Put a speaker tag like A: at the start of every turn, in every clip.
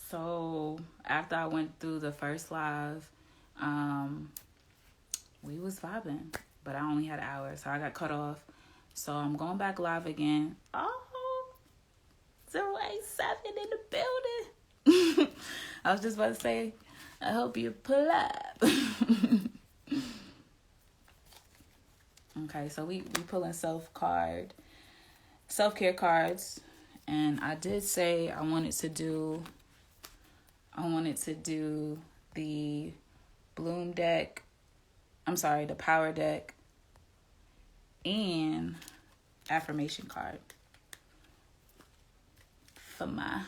A: So after I went through the first live, we was vibing, but I only had an hour, so I got cut off. So I'm going back live again. Oh, 087 in the building. I was just about to say, I hope you pull up. Okay, so we pulling self-care cards. And I did say I wanted to do the Bloom deck. I'm sorry, the Power deck and affirmation card for my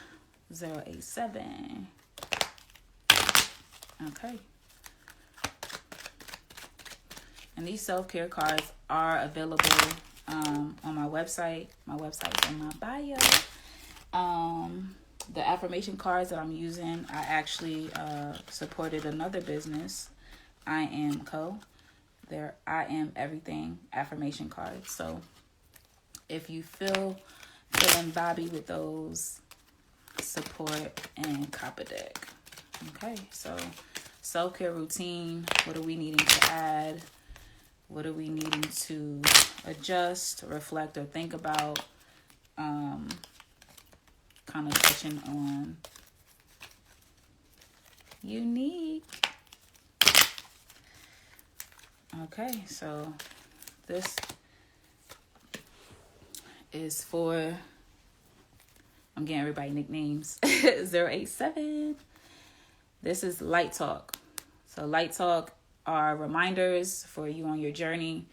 A: 087. Okay. And these self-care cards are available on my website. My website's in my bio. The affirmation cards that I'm using, I actually supported another business, I Am Co. They're I Am Everything affirmation cards. So if you feeling vibey with those, support and cop a deck. Okay, so self-care routine. What are we needing to add? What are we needing to adjust, reflect, or think about? Kind of touching on unique. Okay, so this is for, I'm getting everybody nicknames, 087. This is Light Talk. So Light Talk are reminders for you on your journey.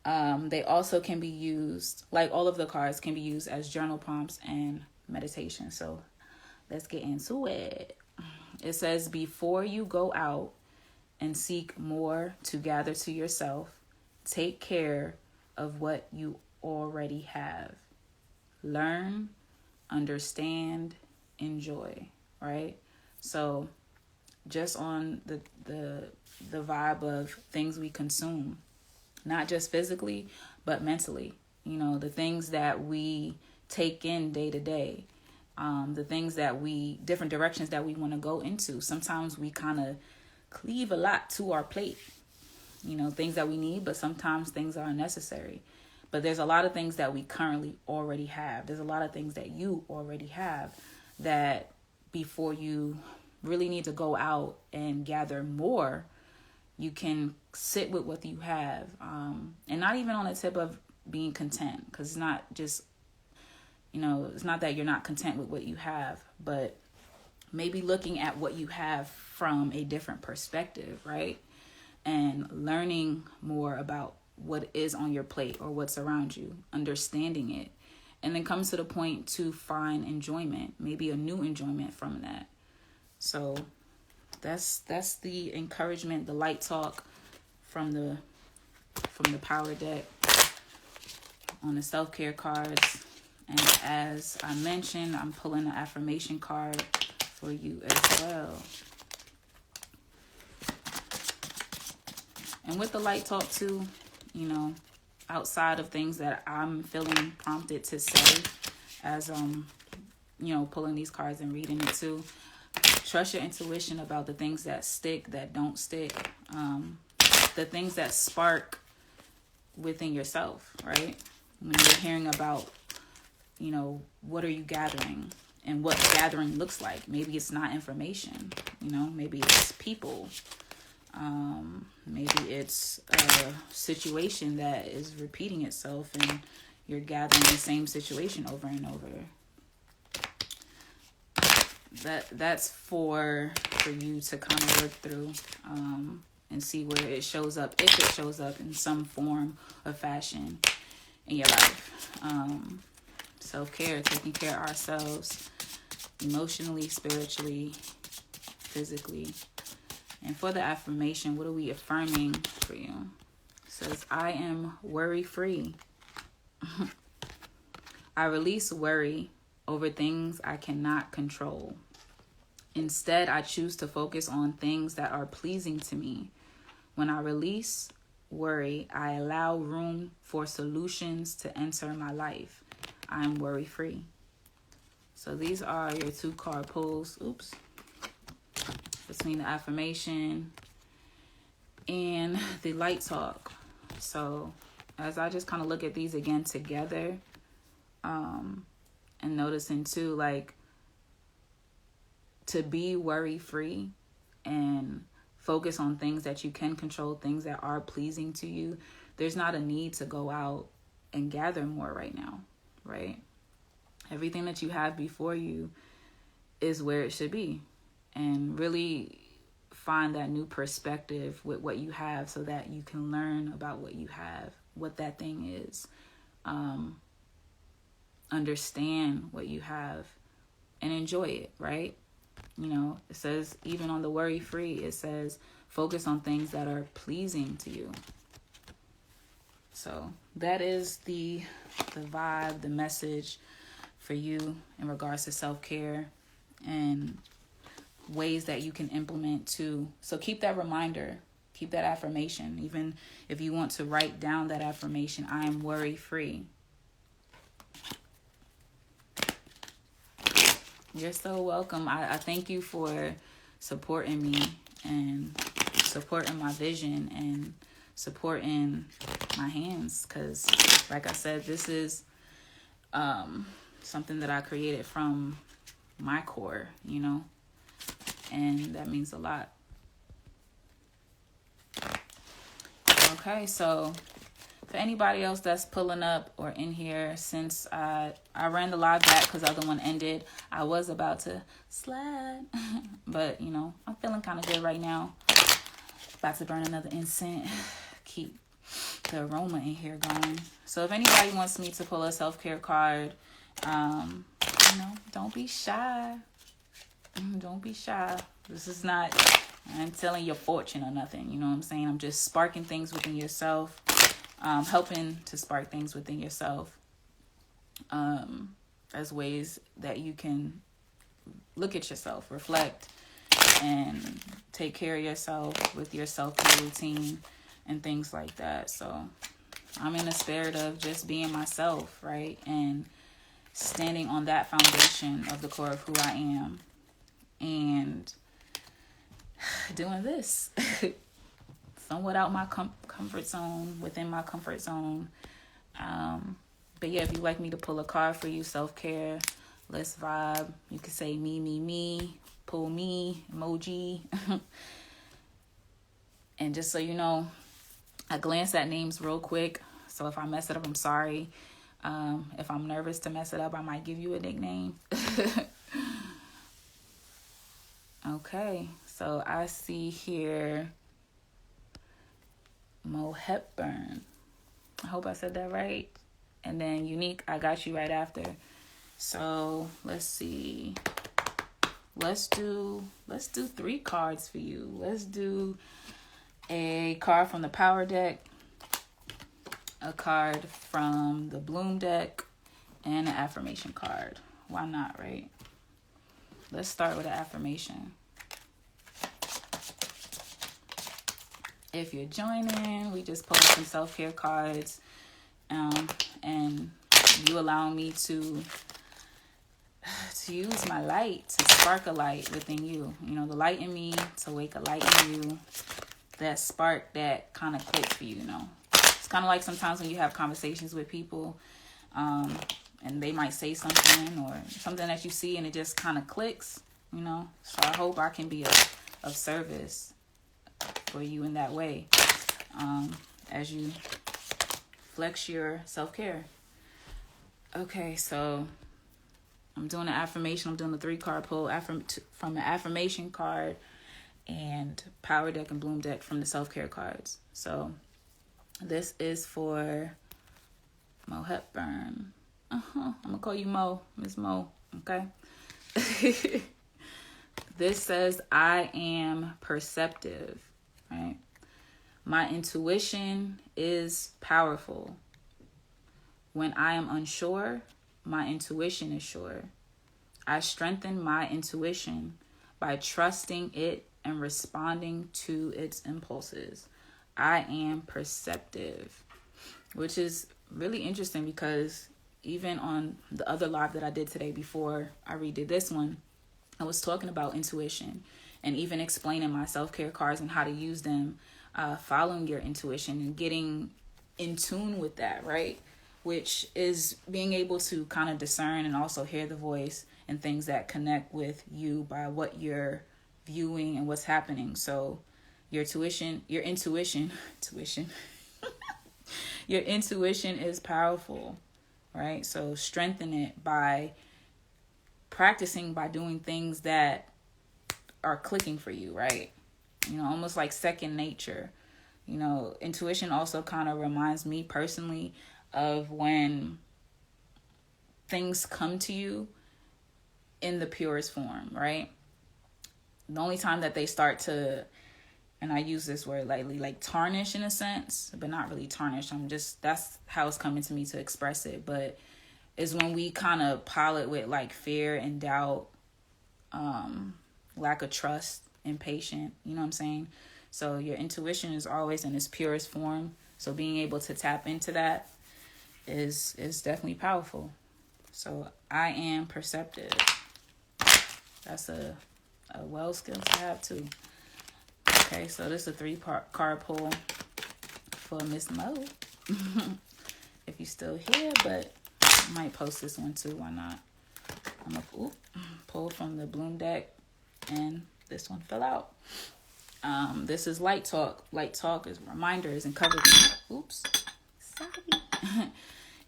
A: They also can be used, like all of the cards, can be used as journal prompts and meditation. So let's get into it. It says, before you go out and seek more to gather to yourself, take care of what you already have. Learn, understand, enjoy, right? So just on the vibe of things we consume, not just physically, but mentally. You know, the things that we take in day to day, the things that different directions that we want to go into. Sometimes we kind of cleave a lot to our plate, you know, things that we need, but sometimes things are unnecessary. But there's a lot of things that we currently already have. There's a lot of things that you already have that before you really need to go out and gather more, you can sit with what you have, and not even on the tip of being content, because it's not just, you know, it's not that you're not content with what you have, but maybe looking at what you have from a different perspective, right? And learning more about what is on your plate or what's around you, understanding it, and then comes to the point to find enjoyment, maybe a new enjoyment from that. So that's the encouragement, the light talk from the Power deck on the self-care cards. And as I mentioned, I'm pulling an affirmation card for you as well. And with the light talk too, you know, outside of things that I'm feeling prompted to say as you know, pulling these cards and reading it too, trust your intuition about the things that stick, that don't stick, the things that spark within yourself, right? When you're hearing about, you know, what are you gathering and what gathering looks like. Maybe it's not information, you know, maybe it's people. Maybe it's a situation that is repeating itself and you're gathering the same situation over and over. That's for you to kind of work through and see where it shows up, if it shows up in some form or fashion in your life. Self-care, taking care of ourselves emotionally, spiritually, physically. And for the affirmation, what are we affirming for you? It says, I am worry-free. I release worry over things I cannot control. Instead, I choose to focus on things that are pleasing to me. When I release worry, I allow room for solutions to enter my life. I'm worry-free. So these are your 2 card pulls. Oops, between the affirmation and the light talk. So as I just kind of look at these again together, and noticing too, like, to be worry free and focus on things that you can control, things that are pleasing to you. There's not a need to go out and gather more right now, right? Everything that you have before you is where it should be. And really find that new perspective with what you have so that you can learn about what you have, what that thing is. Understand what you have and enjoy it, right? You know, it says, even on the worry free, it says focus on things that are pleasing to you. So that is the vibe, the message for you in regards to self-care and ways that you can implement too. So keep that reminder, keep that affirmation. Even if you want to write down that affirmation, I am worry free. You're so welcome. I thank you for supporting me and supporting my vision and supporting my hands. Because, like I said, this is something that I created from my core, you know, and that means a lot. Okay, so for anybody else that's pulling up or in here, since I ran the live back because the other one ended, I was about to slide. But, you know, I'm feeling kind of good right now. About to burn another incense. Keep the aroma in here going. So if anybody wants me to pull a self-care card, you know, don't be shy. Don't be shy. This is not, I'm telling your fortune or nothing. You know what I'm saying? I'm just sparking things within yourself. Helping to spark things within yourself as ways that you can look at yourself, reflect, and take care of yourself with your self-care routine and things like that. So I'm in the spirit of just being myself, right? And standing on that foundation of the core of who I am and doing this. Somewhat out my comfort zone, within my comfort zone. But yeah, if you'd like me to pull a card for you, self-care, let's vibe. You can say me, pull me, emoji. And just so you know, I glanced at names real quick. So if I mess it up, I'm sorry. If I'm nervous to mess it up, I might give you a nickname. Okay, so I see here Mo Hepburn. I hope I said that right. And then Unique, I got you right after. So let's see. Let's do 3 cards for you. Let's do a card from the Power deck, a card from the Bloom deck, and an affirmation card. Why not, right? Let's start with an affirmation. If you're joining, we just pulled some self-care cards, and you allow me to use my light to spark a light within you. You know, the light in me to wake a light in you. That spark that kind of clicks for you, you know. It's kind of like sometimes when you have conversations with people, and they might say something or something that you see and it just kind of clicks, you know. So I hope I can be of service for you in that way, as you flex your self-care. Okay, so I'm doing an affirmation. I'm doing a 3-card pull from the affirmation card and Power deck and Bloom deck from the self-care cards. So this is for Mo Hepburn. I'm gonna call you Mo, Miss Mo. Okay. This says, I am perceptive, right? My intuition is powerful. When I am unsure, my intuition is sure. I strengthen my intuition by trusting it and responding to its impulses. I am perceptive, which is really interesting because even on the other live that I did today before I redid this one, I was talking about intuition and even explaining my self-care cards and how to use them, following your intuition and getting in tune with that, right? Which is being able to kind of discern and also hear the voice and things that connect with you by what you're viewing and what's happening. So your intuition, your intuition is powerful, right? So strengthen it by practicing, by doing things that are clicking for you, right? Almost like second nature. Intuition also kind of reminds me personally of when things come to you in the purest form, right? The only time that they start to, and I use this word lightly, like tarnish in a sense, but not really tarnish. That's how it's coming to me to express it. But is when we kind of pile it with like fear and doubt, lack of trust, impatient, you know what I'm saying? So your intuition is always in its purest form. So being able to tap into that is definitely powerful. So I am perceptive. That's a well skill to have too. Okay, so this is a 3-part card pull for Miss Mo. If you're still here, but I might post this one too. Why not? I'm gonna pull from the Bloom deck, and this one fell out. This is Light Talk. Light Talk is reminders, encouragement.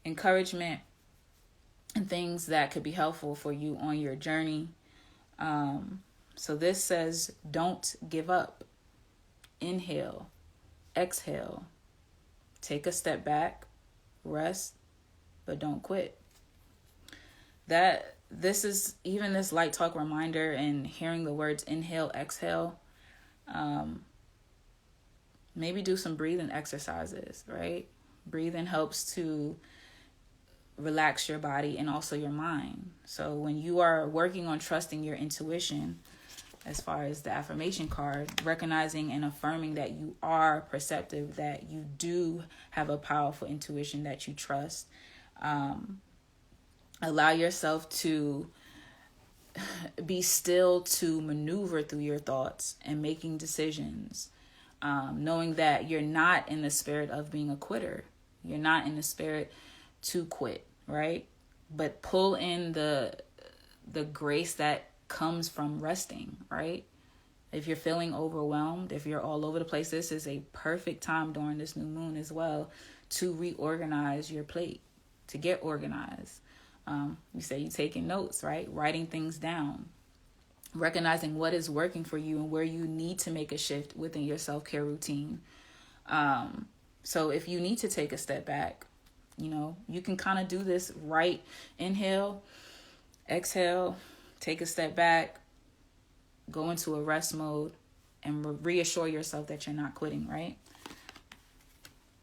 A: Encouragement and things that could be helpful for you on your journey. So this says, don't give up. Inhale, exhale, take a step back, rest, but don't quit. This is even this Light Talk reminder and hearing the words inhale, exhale. Maybe do some breathing exercises, right? Breathing helps to relax your body and also your mind. So when you are working on trusting your intuition, as far as the affirmation card, recognizing and affirming that you are perceptive, that you do have a powerful intuition that you trust. Allow yourself to be still to maneuver through your thoughts and making decisions, knowing that you're not in the spirit of being a quitter. You're not in the spirit to quit, right? But pull in the grace that comes from resting, right? If you're feeling overwhelmed, if you're all over the place, this is a perfect time during this new moon as well to reorganize your plate, to get organized. You say you're taking notes, right? Writing things down, recognizing what is working for you and where you need to make a shift within your self-care routine. So if you need to take a step back, you can kind of do this, right? Inhale, exhale, take a step back, go into a rest mode, and reassure yourself that you're not quitting, right?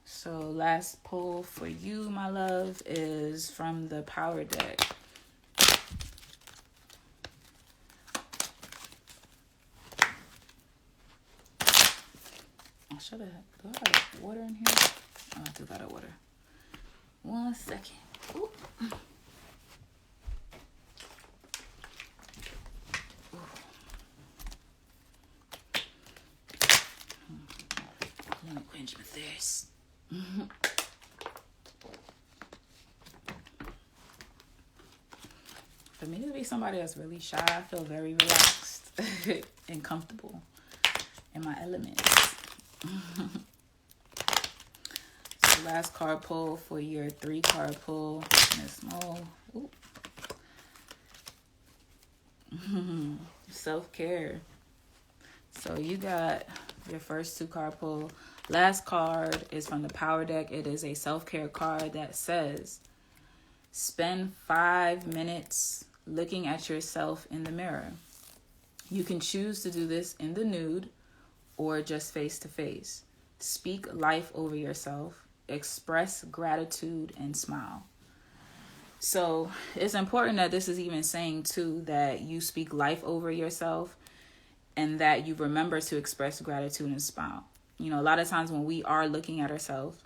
A: So last pull for you, my love, is from the Power deck. Do I got water in here? Oh, I do got water. 1 second. Ooh. Let me quench my thirst. For me to be somebody that's really shy, I feel very relaxed and comfortable in my element. So last card pull for your 3-card pull, Miss Mo. Self-care. So you got your first 2-card pull. Last card is from the Power deck. It is a self-care card that says, spend 5 minutes looking at yourself in the mirror. You can choose to do this in the nude or just face to face. Speak life over yourself. Express gratitude and smile. So it's important that this is even saying too that you speak life over yourself and that you remember to express gratitude and smile. A lot of times when we are looking at ourselves,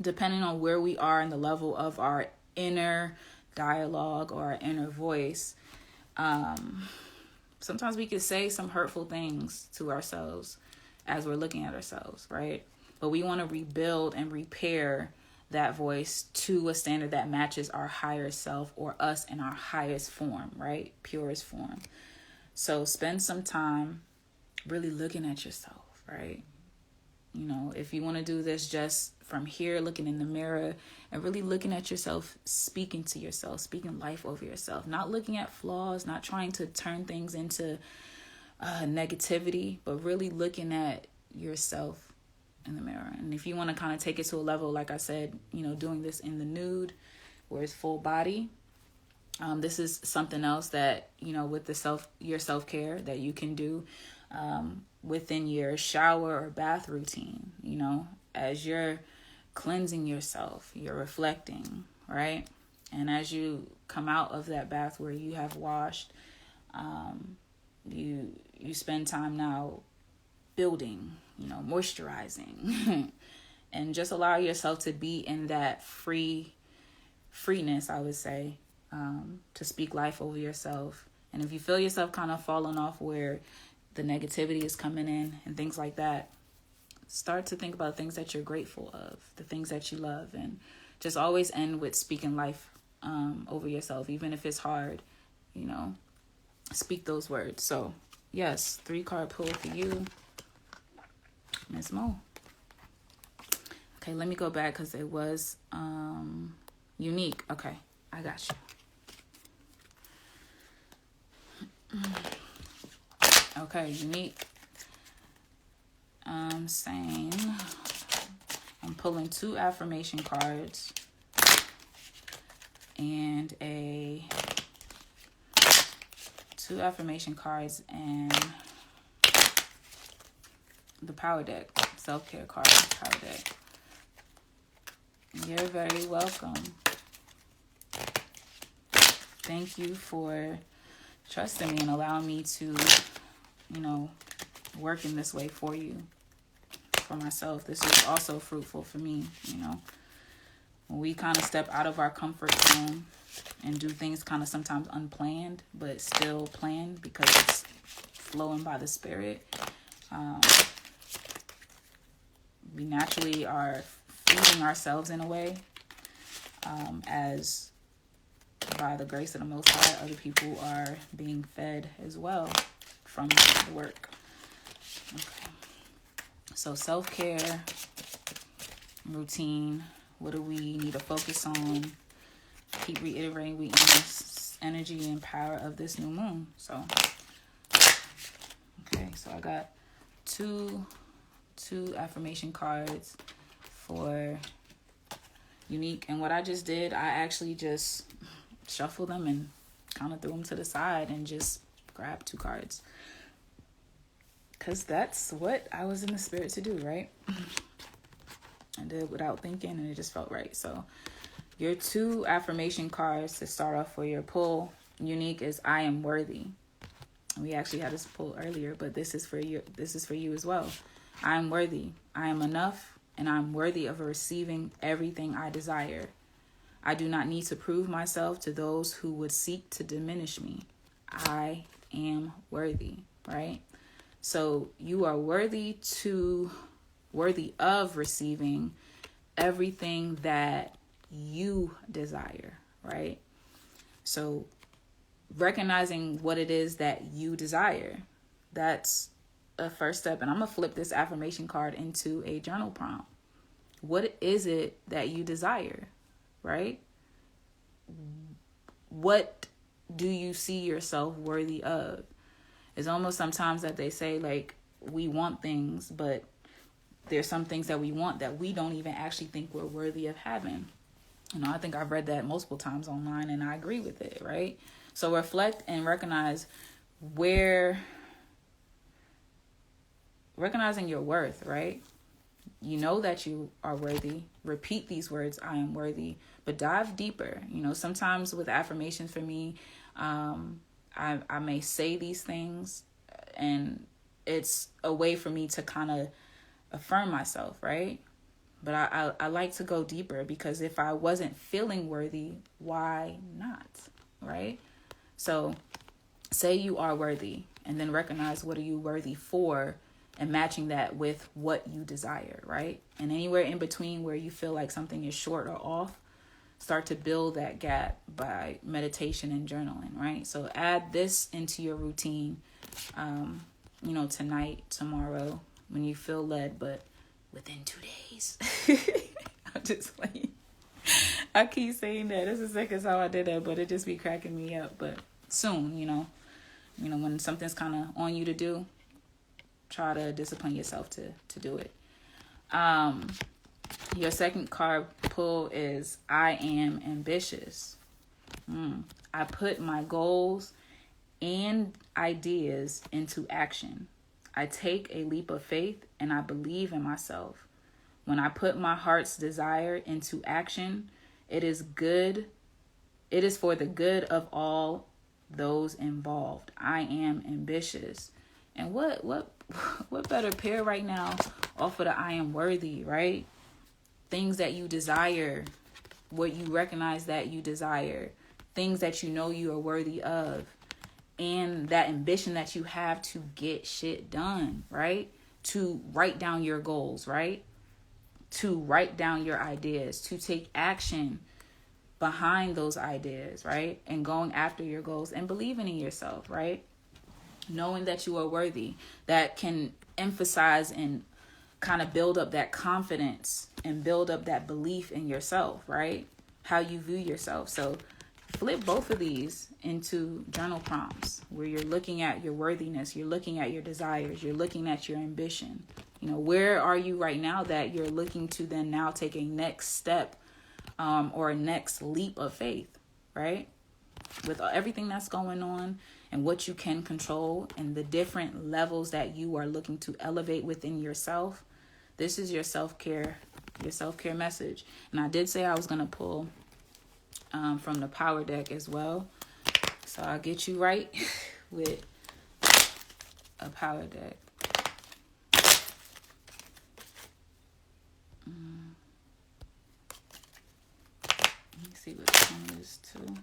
A: depending on where we are in the level of our inner dialogue or our inner voice, sometimes we could say some hurtful things to ourselves as we're looking at ourselves, right? But we want to rebuild and repair that voice to a standard that matches our higher self, or us in our highest form, right? Purest form. So spend some time really looking at yourself, right? You know, if you want to do this just from here, looking in the mirror and really looking at yourself, speaking to yourself, speaking life over yourself, not looking at flaws, not trying to turn things into negativity, but really looking at yourself in the mirror. And if you want to kind of take it to a level, like I said, you know, doing this in the nude where it's full body, this is something else that, you know, with your self-care that you can do within your shower or bath routine. You know, as you're cleansing yourself, you're reflecting, right? And as you come out of that bath where you have washed, you spend time now building, you know, moisturizing, and just allow yourself to be in that freeness, I would say, to speak life over yourself. And if you feel yourself kind of falling off where the negativity is coming in and things like that, start to think about things that you're grateful of, the things that you love, and just always end with speaking life over yourself, even if it's hard, you know, speak those words. So yes, 3-card pull for you, Ms. Mo. Okay, let me go back because it was unique. Okay, I got you. Okay, unique. I'm saying I'm pulling 2 affirmation cards and 2 affirmation cards and the power deck, self-care card, power deck. You're very welcome. Thank you for trusting me and allowing me to, you know, work in this way for you, for myself. This is also fruitful for me, you know. When we kind of step out of our comfort zone and do things kind of sometimes unplanned, but still planned because it's flowing by the Spirit, we naturally are feeding ourselves in a way, as by the grace of the Most High, other people are being fed as well from the work. Okay. So self-care, routine, what do we need to focus on? Keep reiterating we in this energy and power of this new moon. So, okay, so I got two affirmation cards for unique. And what I just did, I actually just shuffled them and kind of threw them to the side and just grabbed 2 cards. Because that's what I was in the spirit to do, right? I did it without thinking and it just felt right. So your 2 affirmation cards to start off for your pull, unique, is I am worthy. We actually had this pull earlier, but this is for you. This is for you as well. I am worthy. I am enough, and I am worthy of receiving everything I desire. I do not need to prove myself to those who would seek to diminish me. I am worthy, right? So you are worthy of receiving everything that you desire, right? So recognizing what it is that you desire, that's a first step. And I'm going to flip this affirmation card into a journal prompt. What is it that you desire, right? What do you see yourself worthy of? It's almost sometimes that they say, like, we want things, but there's some things that we want that we don't even actually think we're worthy of having. You know, I think I've read that multiple times online and I agree with it, right? So reflect and recognize recognizing your worth, right? You know that you are worthy. Repeat these words, I am worthy, but dive deeper. You know, sometimes with affirmations for me, I may say these things and it's a way for me to kind of affirm myself, right? But I like to go deeper, because if I wasn't feeling worthy, why not, right? So say you are worthy. And then recognize what are you worthy for, and matching that with what you desire, right? And anywhere in between where you feel like something is short or off, start to build that gap by meditation and journaling, right? So add this into your routine, tonight, tomorrow, when you feel led, but within 2 days. I'm just like, I keep saying that. This is the second time I did that, but it just be cracking me up. But soon, when something's kind of on you to do, try to discipline yourself to do it. Your second card pull is I am ambitious. I put my goals and ideas into action. I take a leap of faith and I believe in myself. When I put my heart's desire into action, it is good. It is for the good of all those involved. I am ambitious. And what better pair right now off of the I am worthy, right? Things that you desire, what you recognize that you desire, things that you know you are worthy of, and that ambition that you have to get shit done, right? To write down your goals, right? To write down your ideas, to take action behind those ideas, right? And going after your goals and believing in yourself, right? Knowing that you are worthy, that can emphasize and kind of build up that confidence and build up that belief in yourself, right? How you view yourself. So flip both of these into journal prompts where you're looking at your worthiness, you're looking at your desires, you're looking at your ambition. Where are you right now that you're looking to then now take a next step or a next leap of faith, right? With everything that's going on and what you can control and the different levels that you are looking to elevate within yourself, this is your self-care message. And I did say I was going to pull from the power deck as well. So I'll get you right with a power deck. Let me see what this one is too.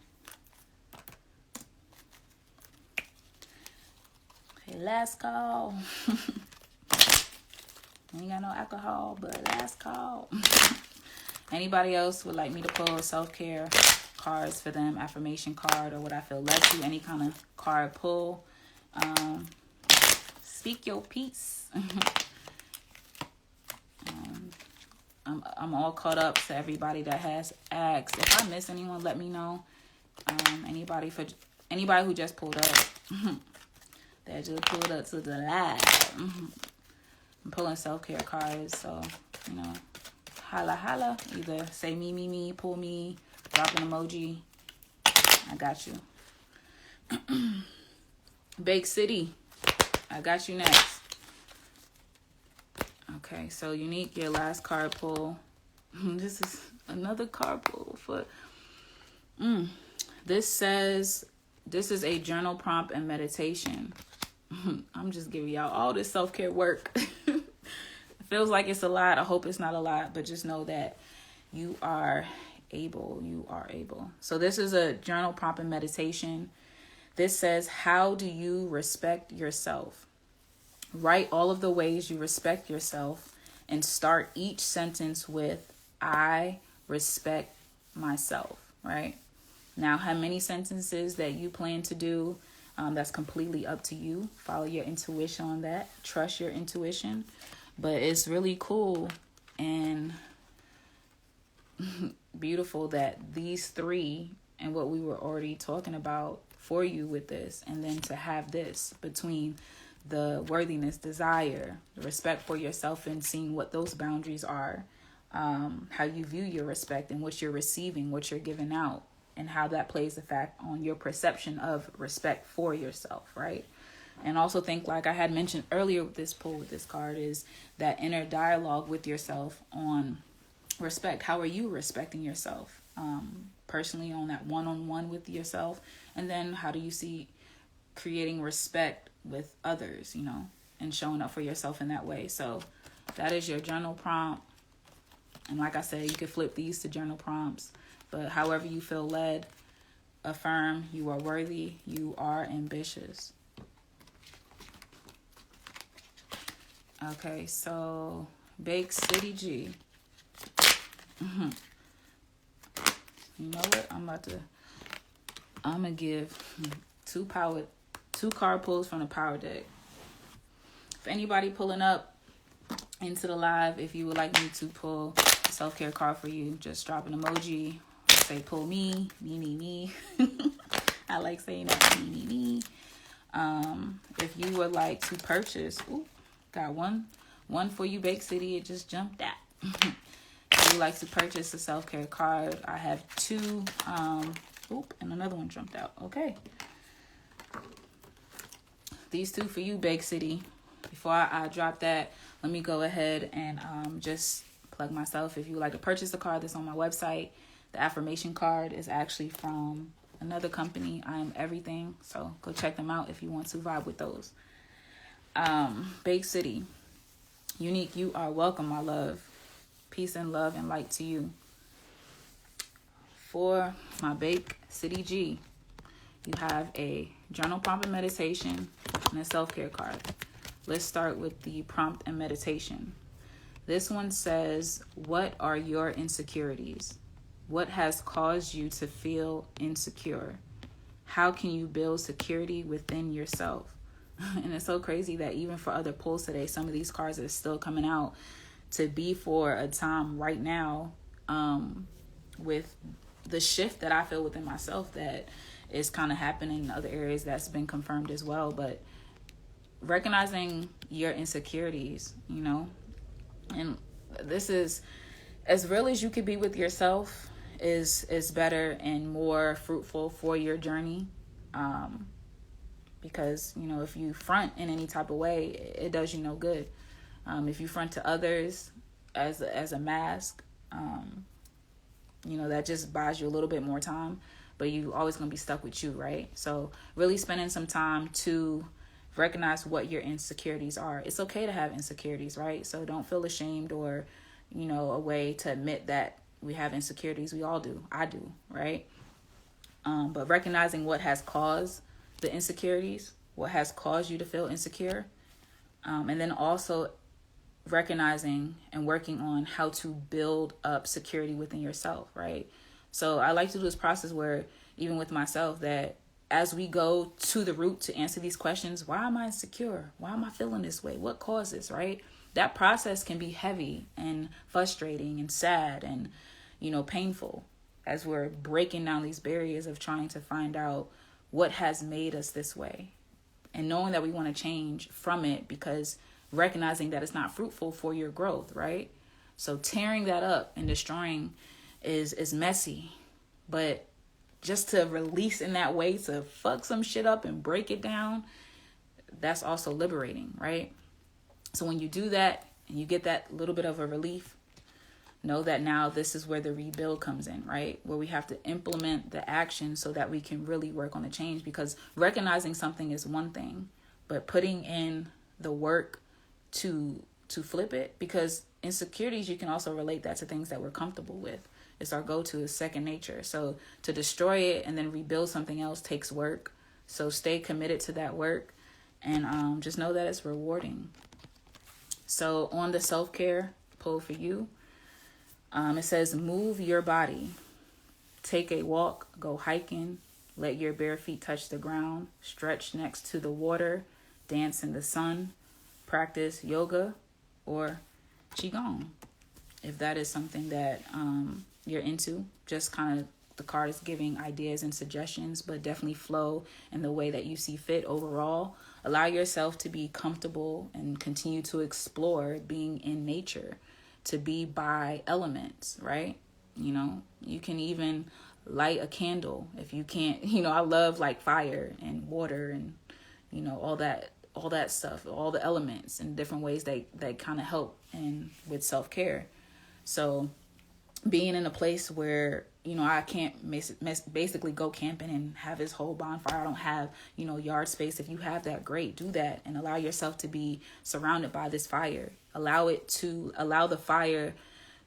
A: Okay, last call. Ain't got no alcohol, but last call. Anybody else would like me to pull self-care cards for them, affirmation card, or what I feel led to, any kind of card pull. Speak your piece. I'm all caught up to everybody that has asked. If I miss anyone, let me know. Anybody who just pulled up. That just pulled up to the live. I'm pulling self-care cards, so, holla. Either say me, pull me, drop an emoji. I got you. Bake City, I got you next. Okay, so Unique, your last card pull. This is another card pull for... This says, this is a journal prompt and meditation. I'm just giving y'all all this self-care work. It feels like it's a lot. I hope it's not a lot, but just know that you are able. So this is a journal prompt and meditation. This says, how do you respect yourself? Write all of the ways you respect yourself and start each sentence with, I respect myself, right? Now, how many sentences that you plan to do, that's completely up to you. Follow your intuition on that. Trust your intuition. But it's really cool and beautiful that these three and what we were already talking about for you with this, and then to have this between the worthiness, desire, the respect for yourself, and seeing what those boundaries are, how you view your respect and what you're receiving, what you're giving out, and how that plays a fact on your perception of respect for yourself, right? And also think, like I had mentioned earlier with this pull with this card, is that inner dialogue with yourself on respect. How are you respecting yourself personally on that one-on-one with yourself? And then how do you see creating respect with others, and showing up for yourself in that way? So that is your journal prompt. And like I said, you could flip these to journal prompts. But however you feel led, affirm you are worthy, you are ambitious. Okay, so Bake City G. You know what? I'm gonna give two card pulls from the power deck. For anybody pulling up into the live, if you would like me to pull a self-care card for you, just drop an emoji. Say pull me. I like saying that, me. If you would like to purchase, got one for you, Bake City. It just jumped out. If you like to purchase a self-care card, I have two. And another one jumped out. Okay. These two for you, Bake City. Before I drop that, let me go ahead and just plug myself. If you would like to purchase a card that's on my website, the affirmation card is actually from another company, I Am Everything. So go check them out if you want to vibe with those. Bake City. Unique, you are welcome, my love. Peace and love and light to you. For my Bake City G, you have a journal prompt and meditation and a self-care card. Let's start with the prompt and meditation. This one says, what are your insecurities? What has caused you to feel insecure? How can you build security within yourself? And it's so crazy that even for other pulls today, some of these cards are still coming out to be for a time right now, with the shift that I feel within myself that is kind of happening in other areas that's been confirmed as well. But recognizing your insecurities, and this is as real as you could be with yourself is better and more fruitful for your journey. Because, if you front in any type of way, it does you no good. If you front to others as a mask, that just buys you a little bit more time, but you always going to be stuck with you, right? So really spending some time to recognize what your insecurities are. It's okay to have insecurities, right? So don't feel ashamed or, a way to admit that we have insecurities. We all do. I do, right? But recognizing what has caused the insecurities, what has caused you to feel insecure, and then also recognizing and working on how to build up security within yourself, right? So I like to do this process where, even with myself, that as we go to the root to answer these questions, why am I insecure? Why am I feeling this way? What causes, right? That process can be heavy and frustrating and sad and, painful as we're breaking down these barriers of trying to find out what has made us this way, and knowing that we want to change from it, because recognizing that it's not fruitful for your growth, right? So tearing that up and destroying is messy, but just to release in that way, to fuck some shit up and break it down, that's also liberating, right? So when you do that and you get that little bit of a relief, know that now this is where the rebuild comes in, right? Where we have to implement the action so that we can really work on the change, because recognizing something is one thing, but putting in the work to flip it, because insecurities, you can also relate that to things that we're comfortable with. It's our go-to, is second nature. So to destroy it and then rebuild something else takes work. So stay committed to that work, and just know that it's rewarding. So on the self-care pull for you, it says, move your body. Take a walk, go hiking, let your bare feet touch the ground, stretch next to the water, dance in the sun, practice yoga or qigong. If that is something that you're into, just kind of, the card is giving ideas and suggestions, but definitely flow in the way that you see fit overall. Allow yourself to be comfortable and continue to explore being in nature, to be by elements, right? You can even light a candle if you can't. I love like fire and water and, all that stuff, all the elements and different ways that kind of help and with self-care. So being in a place where, I can't basically go camping and have this whole bonfire. I don't have, yard space. If you have that, great, do that and allow yourself to be surrounded by this fire. Allow the fire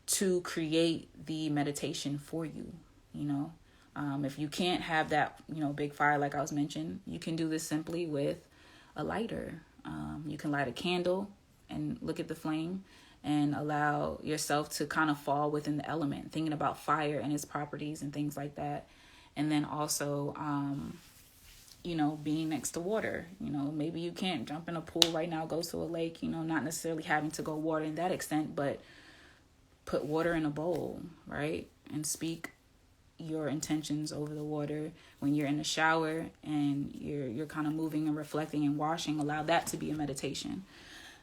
A: to create the meditation for you. If you can't have that, big fire, like I was mentioning, you can do this simply with a lighter. You can light a candle. and look at the flame and allow yourself to kind of fall within the element, thinking about fire and its properties and things like that. And then also, being next to water. Maybe you can't jump in a pool right now, go to a lake, not necessarily having to go water in that extent, but put water in a bowl, right? And speak your intentions over the water. When you're in the shower and you're kind of moving and reflecting and washing, allow that to be a meditation.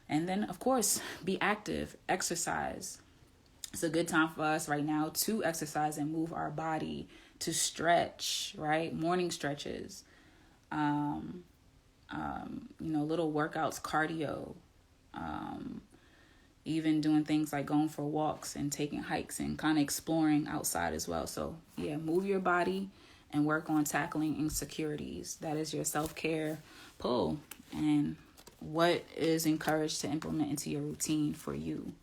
A: And then, of course, be active, exercise. It's a good time for us right now to exercise and move our body, to stretch, right? Morning stretches, little workouts, cardio, even doing things like going for walks and taking hikes and kind of exploring outside as well. So yeah, move your body and work on tackling insecurities. That is your self-care pull, and what is encouraged to implement into your routine for you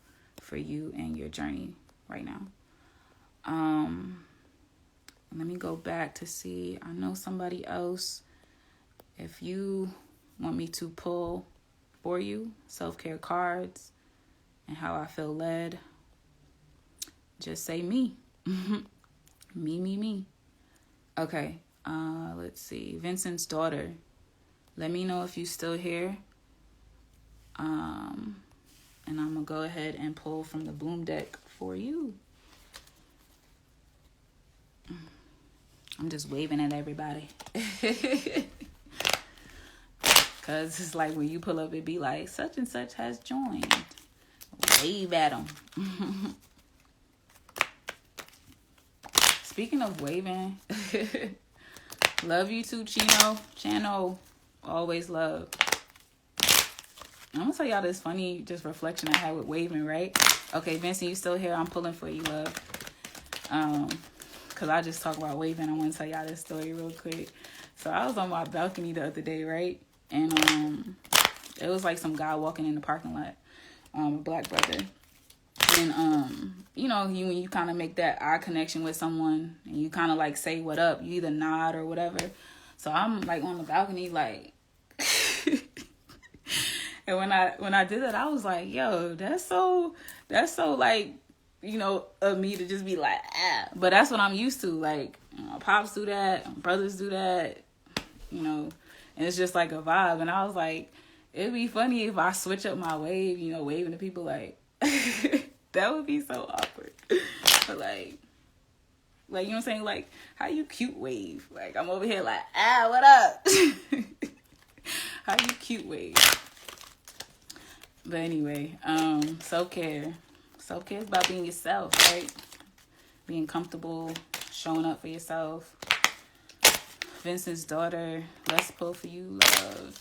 A: and your journey right now. Let me go back to see. I know somebody else. If you want me to pull for you self-care cards and how I feel led, just say me. Me. Okay. Let's see. Vincent's daughter. Let me know if you still here. And I'm going to go ahead and pull from the Bloom deck for you. I'm just waving at everybody. Because it's like when you pull up, it be like, such and such has joined. Wave at them. Speaking of waving, love you too, Chano. Always love. I'm going to tell y'all this funny just reflection I had with waving, right? Okay, Vincent, you still here? I'm pulling for you, love. Because I just talk about waving. I want to tell y'all this story real quick. So I was on my balcony the other day, right? And it was like some guy walking in the parking lot, a black brother. And, when you kind of make that eye connection with someone and you kind of like say what up, you either nod or whatever. So I'm like on the balcony, like, and when I did that, I was like, yo, that's so like, of me to just be like, ah. But that's what I'm used to. Like, pops do that, brothers do that, and it's just like a vibe. And I was like, it'd be funny if I switch up my wave, waving to people like, that would be so awkward. But like, you know what I'm saying? Like, how you cute wave? Like, I'm over here like, what up? How you cute wave? But anyway, self-care. Self-care is about being yourself, right? Being comfortable, showing up for yourself. Vincent's daughter, let's pull for you, love.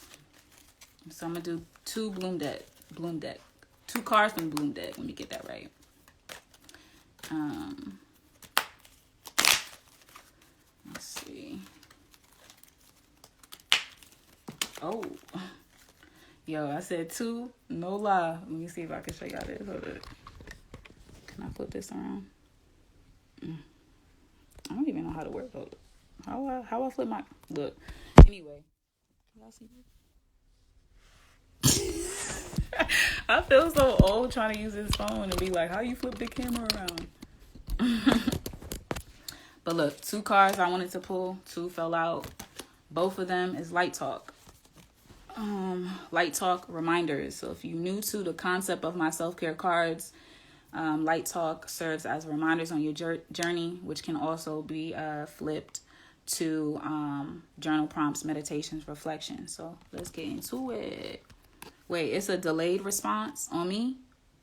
A: So I'm going to do two Bloom deck. 2 cards from Bloom deck. Let me get that right. Let's see. Oh. Yo, I said 2, no lie. Let me see if I can show y'all this. Hold up. Can I flip this around? I don't even know how to work. Hold up. How I flip my... Look. Anyway. Y'all see this? I feel so old trying to use this phone and be like, how you flip the camera around? But look, 2 cards I wanted to pull. 2 fell out. Both of them is Light Talk. Light Talk reminders. So if you're new to the concept of my self-care cards, Light Talk serves as reminders on your journey, which can also be flipped to journal prompts, meditations, reflections. So let's get into it. Wait, it's a delayed response on me?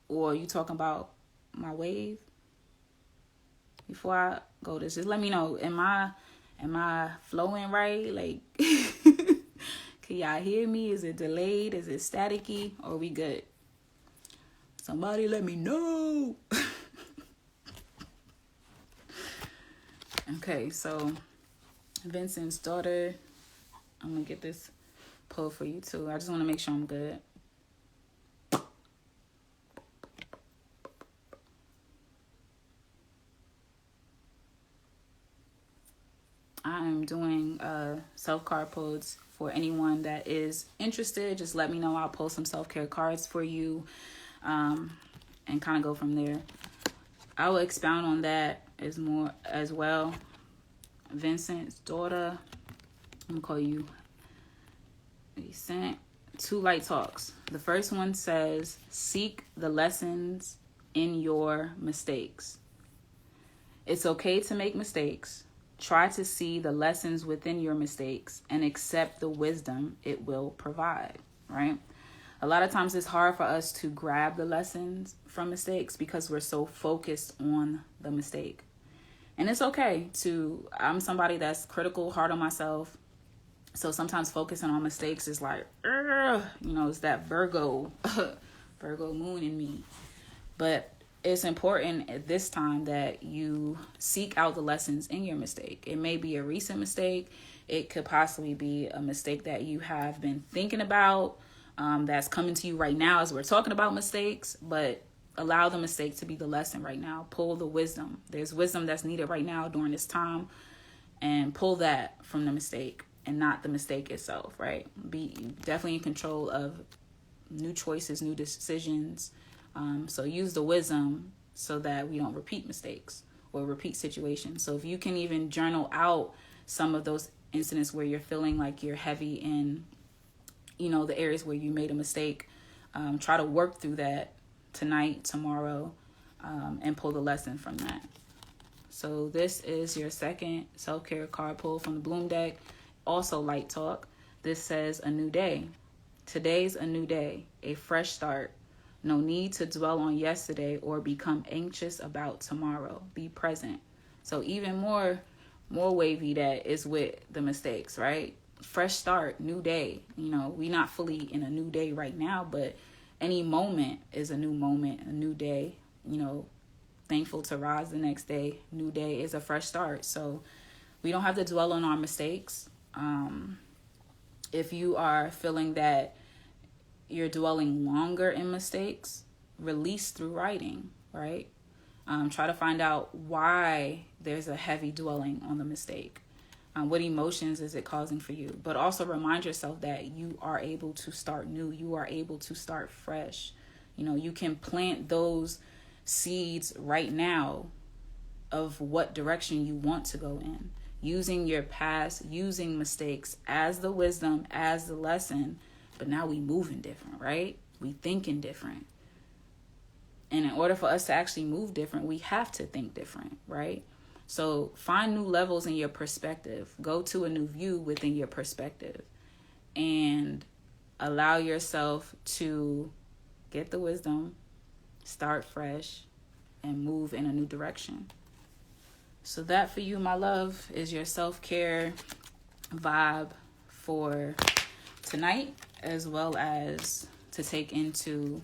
A: Or you talking about my wave? Before I go this, just let me know. Am I flowing right? Like, can y'all hear me? Is it delayed? Is it staticky? Or are we good? Somebody let me know. Okay, so Vincent's daughter. I'm going to get this pull for you too. I just want to make sure I'm good. I am doing self-card pulls. For anyone that is interested, just let me know. I'll pull some self-care cards for you, and kind of go from there. I will expound on that as well. Vincent's daughter, I'm gonna call you. He sent 2 light talks. The first one says, seek the lessons in your mistakes. It's okay to make mistakes. Try to see the lessons within your mistakes and accept the wisdom it will provide, right? A lot of times it's hard for us to grab the lessons from mistakes because we're so focused on the mistake. And it's okay I'm somebody that's critical, hard on myself. So sometimes focusing on mistakes is like, it's that Virgo moon in me. But it's important at this time that you seek out the lessons in your mistake. It may be a recent mistake. It could possibly be a mistake that you have been thinking about, that's coming to you right now as we're talking about mistakes. But allow the mistake to be the lesson right now. Pull the wisdom. There's wisdom that's needed right now during this time. And pull that from the mistake and not the mistake itself, right? Be definitely in control of new choices, new decisions. So use the wisdom so that we don't repeat mistakes or repeat situations. So if you can even journal out some of those incidents where you're feeling like you're heavy in, the areas where you made a mistake, try to work through that tonight, tomorrow, and pull the lesson from that. So this is your second self-care card pull from the Bloom deck. Also light talk. This says a new day. Today's a new day, a fresh start. No need to dwell on yesterday or become anxious about tomorrow. Be present. So even more wavy that is with the mistakes, right? Fresh start, new day. We not fully in a new day right now, but any moment is a new moment, a new day. Thankful to rise the next day. New day is a fresh start. So we don't have to dwell on our mistakes. If you are feeling that you're dwelling longer in mistakes, release through writing, right? Try to find out why there's a heavy dwelling on the mistake. What emotions is it causing for you? But also remind yourself that you are able to start new. You are able to start fresh. You can plant those seeds right now of what direction you want to go in. Using your past, using mistakes as the wisdom, as the lesson. But now we moving different, right? We thinking different. And in order for us to actually move different, we have to think different, right? So find new levels in your perspective. Go to a new view within your perspective. And allow yourself to get the wisdom, start fresh, and move in a new direction. So that for you, my love, is your self-care vibe for tonight, as well as to take into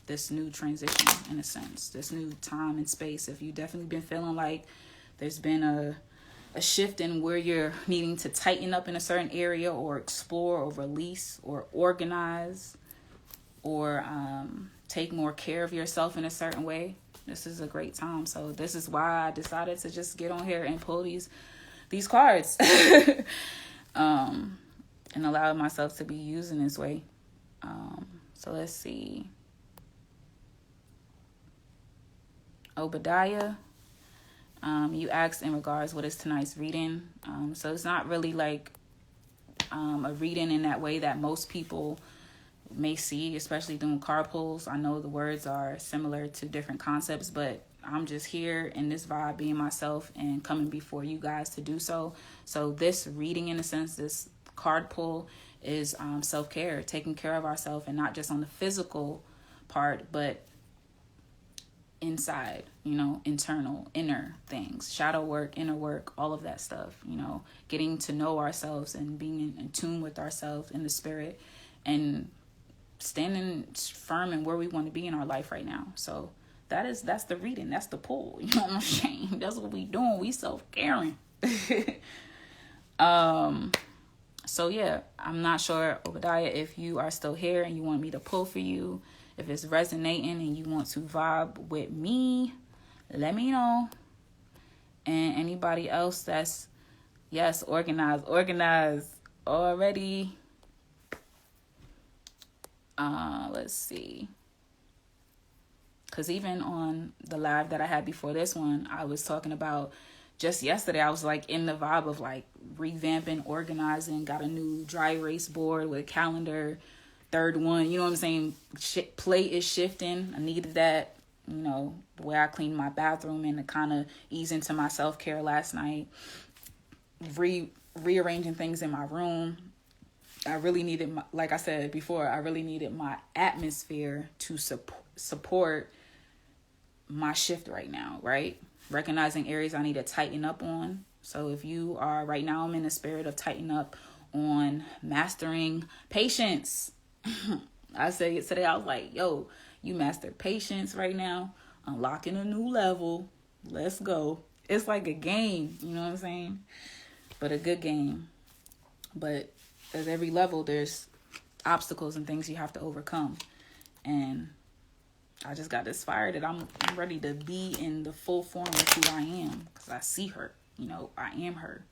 A: this new transition, in a sense, this new time and space. If you've definitely been feeling like there's been a shift in where you're needing to tighten up in a certain area, or explore, or release, or organize, or take more care of yourself in a certain way, this is a great time. So this is why I decided to just get on here and pull these cards and allow myself to be used in this way. So let's see. Obadiah, you asked in regards what is tonight's reading. So it's not really like a reading in that way that most people may see, especially doing card pulls. I know the words are similar to different concepts, but I'm just here in this vibe, being myself and coming before you guys to do so. So this reading, in a sense, this card pull is self-care, taking care of ourselves, and not just on the physical part, but inside, internal, inner things, shadow work, inner work, all of that stuff, getting to know ourselves and being in tune with ourselves in the spirit, and standing firm in where we want to be in our life right now. So that's the reading, that's the pull. You know what I'm saying? That's what we doing. We self-caring. So yeah, I'm not sure, Obadiah, if you are still here and you want me to pull for you. If it's resonating and you want to vibe with me, let me know. And anybody else that's Yes, organize already. Let's see. Because even on the live that I had before this one, I was talking about just yesterday, I was like in the vibe of like revamping, organizing, got a new dry erase board with a calendar, third one, you know what I'm saying? Plate is shifting. I needed that, you know, the way I cleaned my bathroom and to kind of ease into my self-care last night, rearranging things in my room. I really needed, like I said before, I really needed my atmosphere to support my shift right now, right? Recognizing areas I need to tighten up on. So if you are right now, I'm in the spirit of tighten up on mastering patience. I said it today, I was like, yo, you mastered patience right now, unlocking a new level. Let's go. It's like a game, you know what I'm saying? But a good game. But as every level, there's obstacles and things you have to overcome. And I just got this fire that I'm ready to be in the full form of who I am. Because I see her. You know, I am her.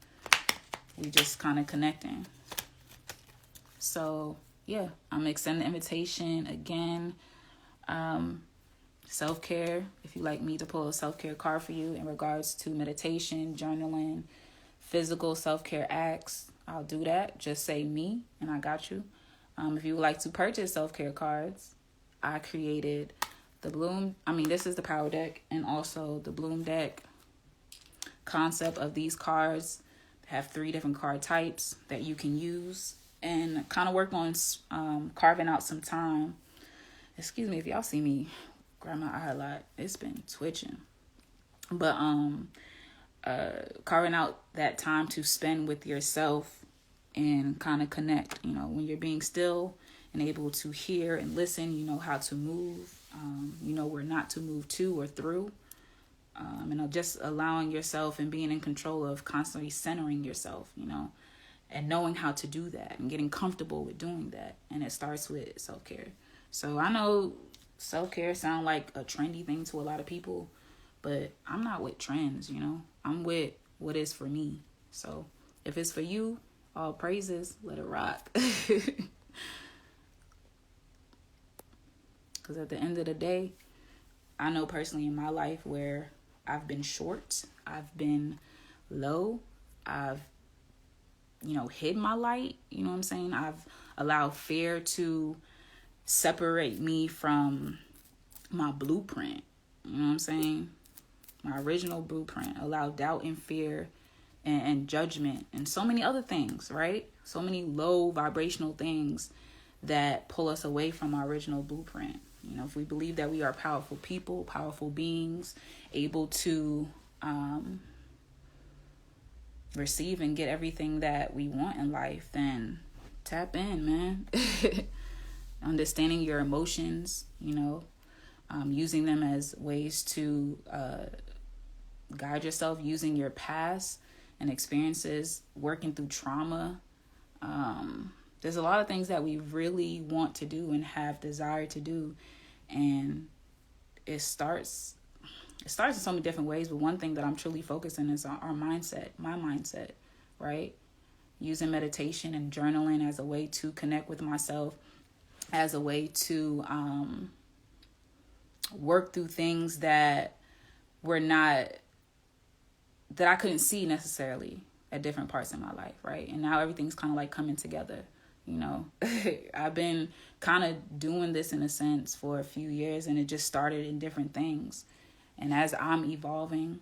A: We just kind of connecting. So, yeah. I'm extending the invitation again. Self-care. If you'd like me to pull a self-care card for you in regards to meditation, journaling, physical self-care acts, I'll do that. Just say me and I got you. If you would like to purchase self-care cards, I created this is the Power Deck and also the Bloom Deck. Concept of these cards have 3 different card types that you can use and kind of work on carving out some time. Excuse me if y'all see me grab my eye a lot. It's been twitching. But carving out that time to spend with yourself and kind of connect. You know, when you're being still and able to hear and listen, you know how to move. You know where not to move to or through. And just allowing yourself and being in control of constantly centering yourself, you know, and knowing how to do that and getting comfortable with doing that. And it starts with self-care. So I know self-care sound like a trendy thing to a lot of people, but I'm not with trends, you know. I'm with what is for me. So if it's for you, all praises, let it rock. Because at the end of the day, I know personally in my life where I've been short, I've been low, I've, you know, hid my light, you know what I'm saying? I've allowed fear to separate me from my blueprint, you know what I'm saying? My original blueprint, allowed doubt and fear and judgment and so many other things, right? So many low vibrational things that pull us away from our original blueprint. You know, if we believe that we are powerful people, powerful beings, able to receive and get everything that we want in life, then tap in, man. Understanding your emotions, you know, using them as ways to guide yourself, using your past and experiences, working through trauma. There's a lot of things that we really want to do and have desire to do. And it starts in so many different ways. But one thing that I'm truly focusing is on our mindset, my mindset, right? Using meditation and journaling as a way to connect with myself, as a way to work through things that I couldn't see necessarily at different parts in my life, right? And now everything's kind of like coming together, you know. I've been kind of doing this in a sense for a few years, and it just started in different things. And as I'm evolving,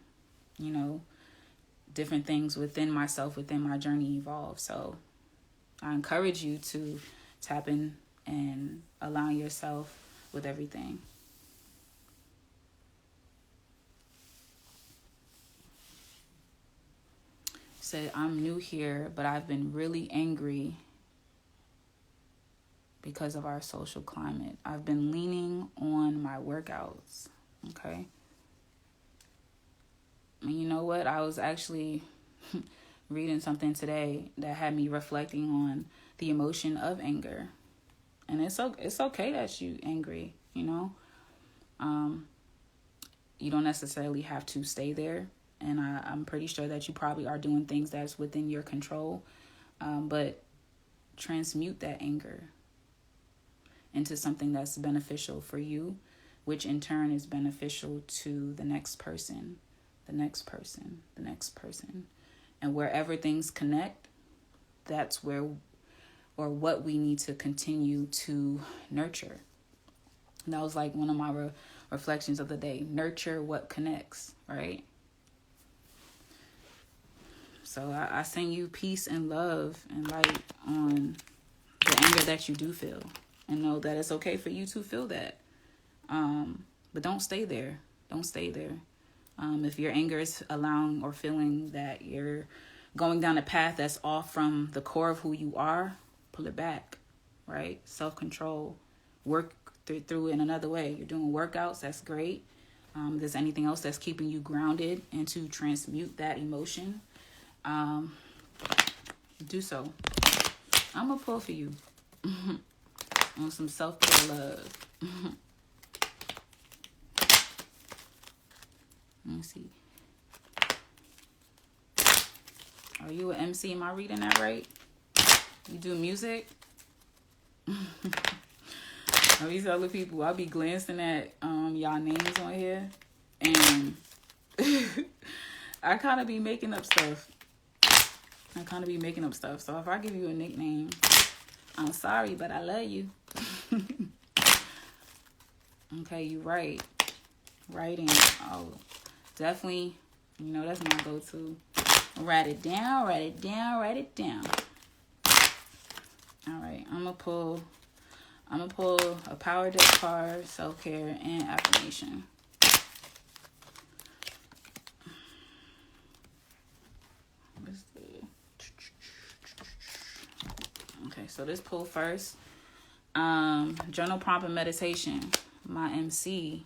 A: you know, different things within myself, within my journey evolve. So I encourage you to tap in and align yourself with everything. Said, I'm new here, but I've been really angry because of our social climate. I've been leaning on my workouts. Okay. And you know what? I was actually reading something today that had me reflecting on the emotion of anger. And it's okay that you're angry, you know. You don't necessarily have to stay there. And I'm pretty sure that you probably are doing things that's within your control. But transmute that anger into something that's beneficial for you, which in turn is beneficial to the next person, the next person, the next person. And wherever things connect, that's where or what we need to continue to nurture. And that was like one of my reflections of the day. Nurture what connects, right? So I send you peace and love and light on the anger that you do feel. And know that it's okay for you to feel that. But don't stay there. Don't stay there. If your anger is allowing or feeling that you're going down a path that's off from the core of who you are, pull it back, right? Self-control. Work through it in another way. You're doing workouts. That's great. If there's anything else that's keeping you grounded and to transmute that emotion, do so. I'm going to pull for you on some self-care love. Let me see. Are you an MC? Am I reading that right? You do music? I be telling people, I be glancing at y'all names on here, and I kind of be making up stuff. So if I give you a nickname, I'm sorry, but I love you. Okay, you write. Writing. Oh, definitely. You know, that's my go-to. Write it down. All right, I'm gonna pull a power deck card, self-care, and affirmation. Okay, so this pull first. Journal prompt and meditation. My MC.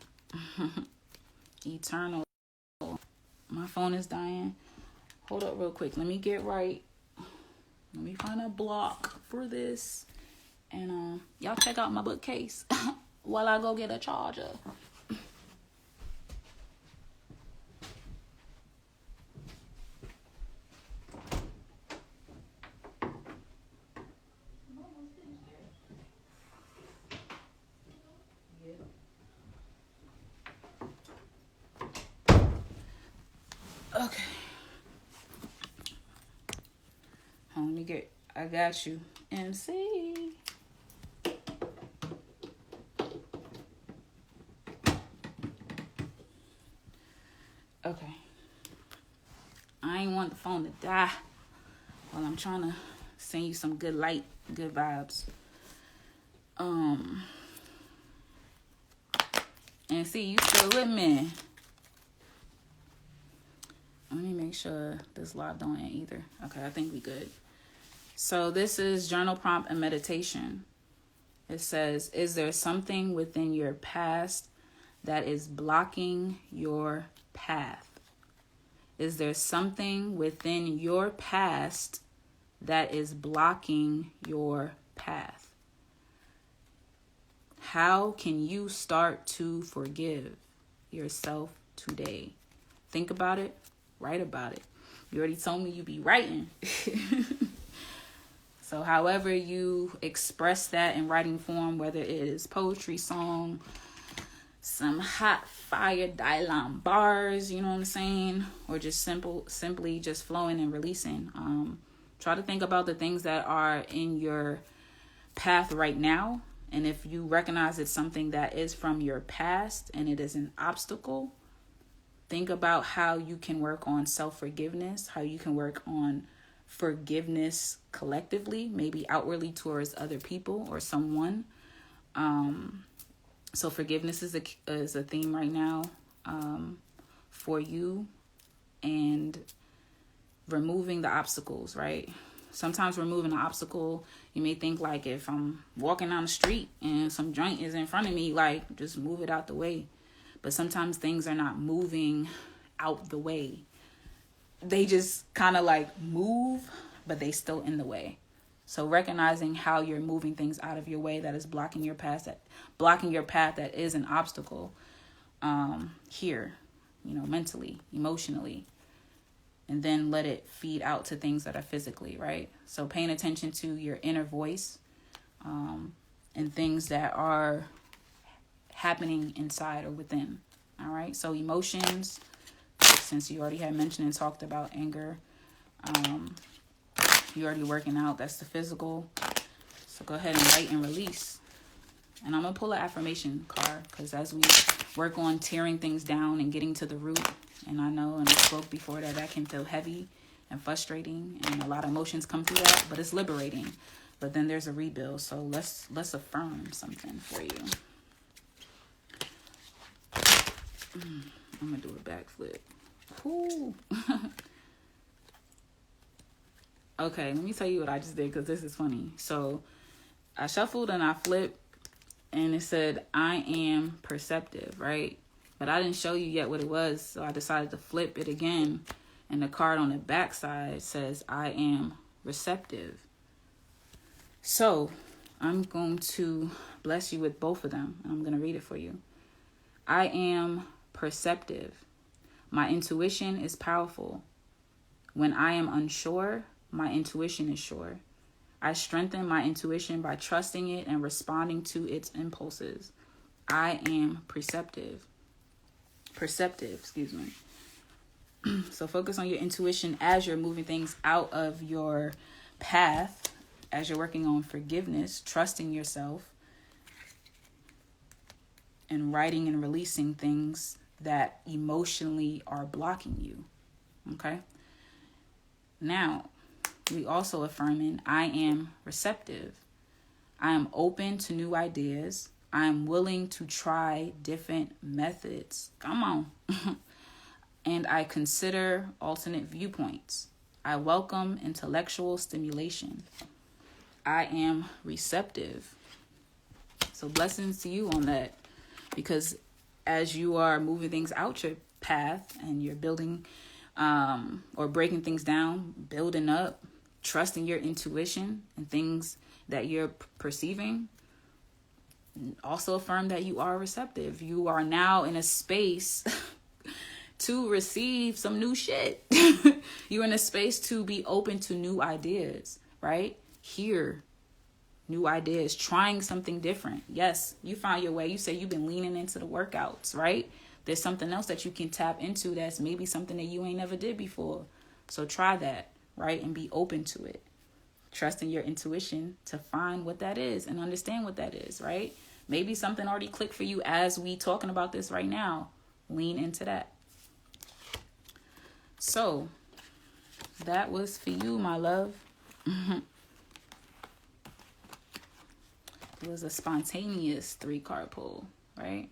A: Eternal. My phone is dying. Hold up real quick. Let me get right. Let me find a block for this. And y'all check out my bookcase while I go get a charger. Okay. Let me get, I got you. MC. Okay. I ain't want the phone to die while I'm trying to send you some good light, good vibes. And see, you still with me. Let me make sure this lock don't end either. Okay, I think we good. So this is journal prompt and meditation. It says, is there something within your past that is blocking your path? Is there something within your past that is blocking your path? How can you start to forgive yourself today? Think about it. Write about it. You already told me you be writing. So however you express that in writing form, whether it is poetry, song, some hot fire dialogue bars, you know what I'm saying? Or just simply just flowing and releasing. Try to think about the things that are in your path right now. And if you recognize it's something that is from your past and it is an obstacle, think about how you can work on self-forgiveness, how you can work on forgiveness collectively, maybe outwardly towards other people or someone. So forgiveness is a theme right now for you, and removing the obstacles, right? Sometimes removing an obstacle, you may think like if I'm walking down the street and some joint is in front of me, like just move it out the way. But sometimes things are not moving out the way. They just kind of like move, but they still in the way. So recognizing how you're moving things out of your way that is blocking your path, that is an obstacle here, mentally, emotionally. and then let it feed out to things that are physically, right? So paying attention to your inner voice, and things that are happening inside or within. All right. So emotions, since you already had mentioned and talked about anger, you're already working out. That's the physical. So go ahead and write and release. And I'm going to pull an affirmation card, because as we work on tearing things down and getting to the root, and I know, and I spoke before, that can feel heavy and frustrating, and a lot of emotions come through that, but it's liberating. But then there's a rebuild. So let's affirm something for you. I'm going to do a backflip. Ooh. Okay, let me tell you what I just did, because this is funny. So I shuffled and I flipped, and it said, I am perceptive, right? But I didn't show you yet what it was, so I decided to flip it again. And the card on the back side says, I am receptive. So I'm going to bless you with both of them, and I'm going to read it for you. I am perceptive. My intuition is powerful. When I am unsure, my intuition is sure. I strengthen my intuition by trusting it and responding to its impulses. I am perceptive. So focus on your intuition as you're moving things out of your path, as you're working on forgiveness, trusting yourself, and writing and releasing things that emotionally are blocking you. Okay? Now, we also affirming, I am receptive. I am open to new ideas. I am willing to try different methods. Come on. And I consider alternate viewpoints. I welcome intellectual stimulation. I am receptive. So blessings to you on that. Because as you are moving things out your path and you're building or breaking things down, building up, trusting your intuition and things that you're perceiving, also affirm that you are receptive. You are now in a space to receive some new shit. You're in a space to be open to new ideas, right? Hear new ideas, trying something different. Yes, you found your way. You say you've been leaning into the workouts, right? There's something else that you can tap into that's maybe something that you ain't never did before. So try that, right? And be open to it. Trusting your intuition to find what that is and understand what that is, right? Maybe something already clicked for you as we talking about this right now. Lean into that. So that was for you, my love. It was a spontaneous 3-card pull, right?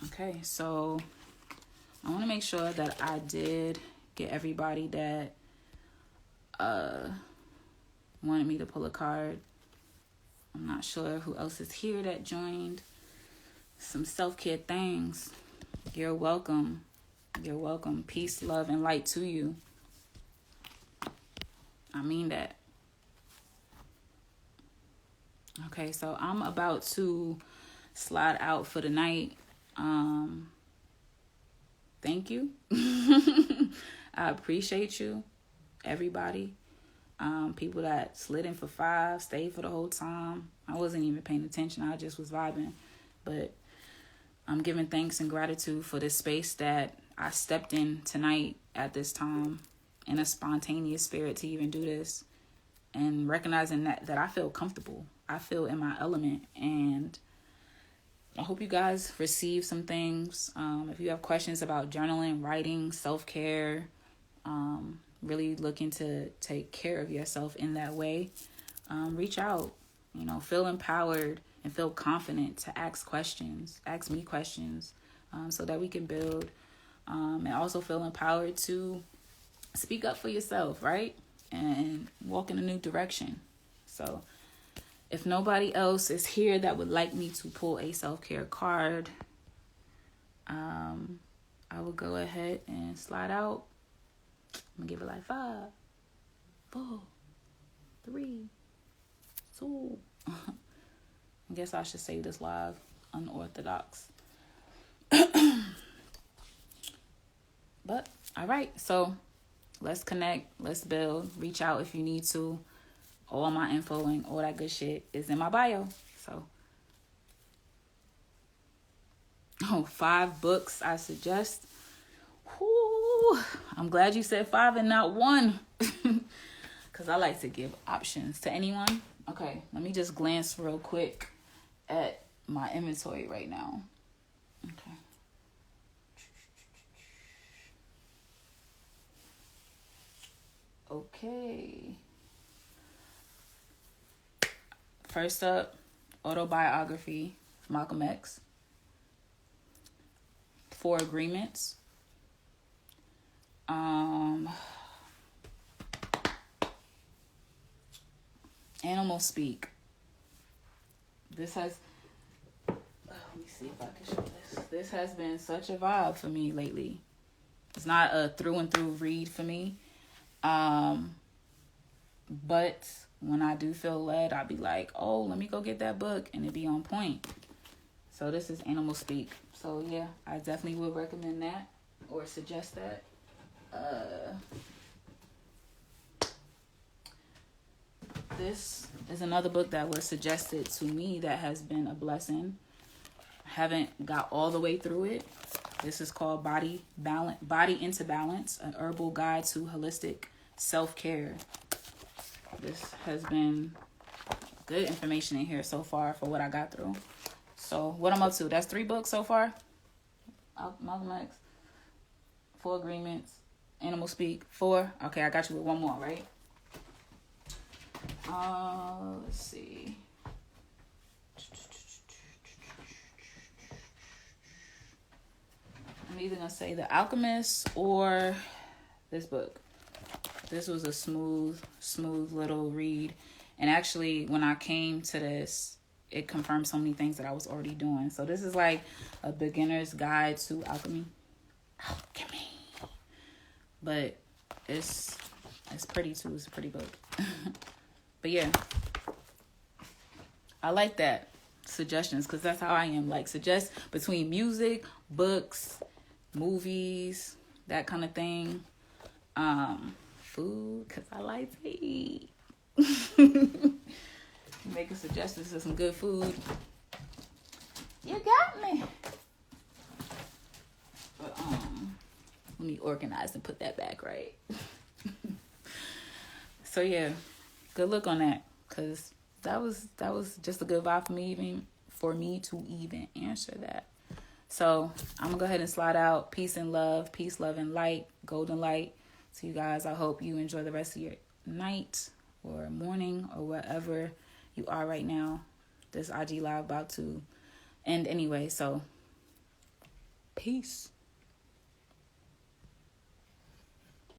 A: Okay, so I want to make sure that I did get everybody that wanted me to pull a card. I'm not sure who else is here that joined. Some self-care things. You're welcome. You're welcome. Peace, love, and light to you. I mean that. Okay, so I'm about to slide out for the night. Thank you. I appreciate you, everybody. People that slid in for 5, stayed for the whole time. I wasn't even paying attention. I just was vibing. But I'm giving thanks and gratitude for this space that I stepped in tonight at this time in a spontaneous spirit to even do this, and recognizing that I feel comfortable. I feel in my element, and I hope you guys receive some things. If you have questions about journaling, writing, self-care, really looking to take care of yourself in that way, reach out. Feel empowered and feel confident to ask questions. Ask me questions so that we can build. And also feel empowered to speak up for yourself, right? And walk in a new direction. So if nobody else is here that would like me to pull a self-care card, I will go ahead and slide out. I'm going to give it like 5, 4, 3, 2. I guess I should say this live, unorthodox. But All right, so let's connect, let's build, reach out if you need to. All my info and all that good shit is in my bio. So, 5 books I suggest. Whew, I'm glad you said 5 and not 1. Because I like to give options to anyone. Okay, let me just glance real quick at my inventory right now. Okay. Okay. First up, autobiography, Malcolm X. 4 Agreements. Animal Speak. This has, let me see if I can show this. This has been such a vibe for me lately. It's not a through and through read for me. But when I do feel led, I'll be like, oh, let me go get that book, and it be on point. So this is Animal Speak. So yeah, I definitely would recommend that or suggest that. This is another book that was suggested to me that has been a blessing. I haven't got all the way through it. This is called Body into Balance, an herbal guide to holistic self-care. This has been good information in here so far for what I got through. So what I'm up to, that's 3 books so far. Malcolm X, 4 Agreements, Animal Speak, 4. Okay, I got you with 1 more, right? Let's see. I'm either gonna say The Alchemist or this book. This was a smooth little read. And actually, when I came to this, it confirmed so many things that I was already doing. So this is like a beginner's guide to alchemy. But it's pretty too. It's a pretty book. But yeah, I like that. Suggestions, because that's how I am. Like, suggest between music, books, movies, that kind of thing. Food, because I like to eat. Making suggestions to some good food. You got me. But let me organize and put that back right. So yeah, good look on that, because that was just a good vibe for me to even answer that. So I'm gonna go ahead and slide out. Peace and love, peace, love, and light, Goldn.Light. So you guys, I hope you enjoy the rest of your night or morning or wherever you are right now. This IG live about to end anyway, so peace.